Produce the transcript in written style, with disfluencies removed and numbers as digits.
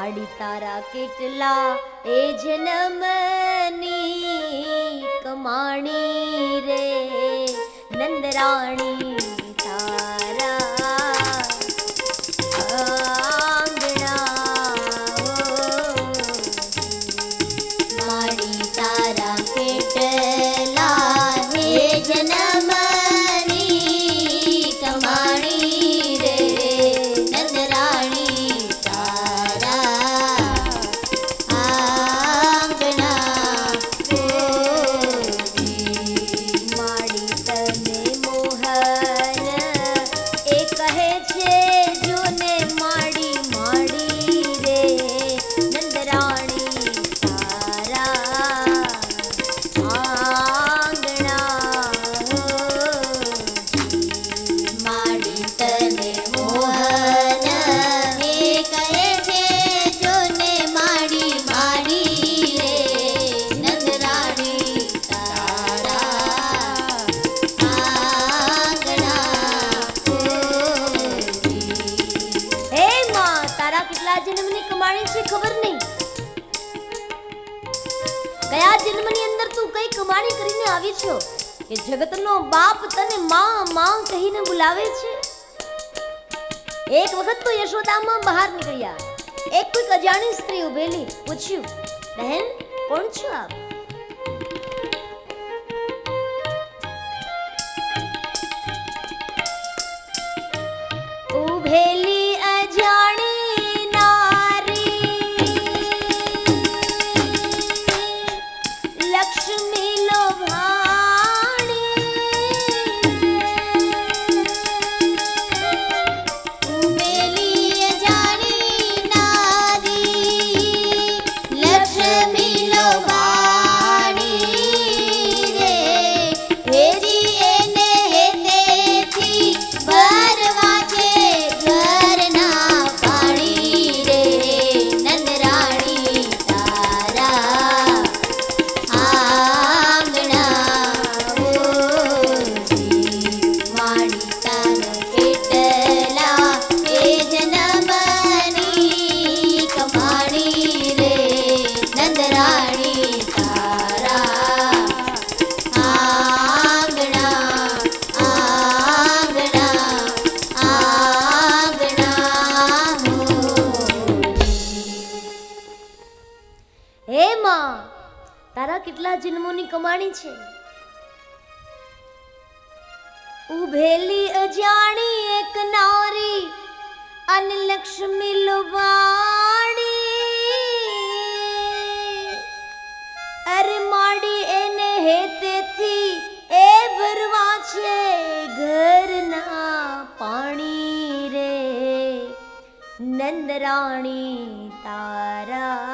માડી તારા કેટલા એ જન્મની કમાણી રે નંદરાણી જન્મની કમાણી છે ખબર નહીં કયા જન્મની અંદર તું કઈ કમાણી કરીને આવી છો કે જગતનો બાપ તને માં માં કહીને બોલાવે છે। એક વખત તો યશોદામાં બહાર નીકળ્યા એક કોઈક અજાણી સ્ત્રી ઉભેલી પૂછ્યું બહેન કોણ છો આપ ઉભેલી અજાણી તારા કેટલા જન્મોની કમાણી છે ઉભેલી અજાણી એક નારી અન લક્ષ્મી લોવાણી અરે માડી એને હેતેથી એ ભરવા છે ઘરના પાણી રે નંદરાણી તારા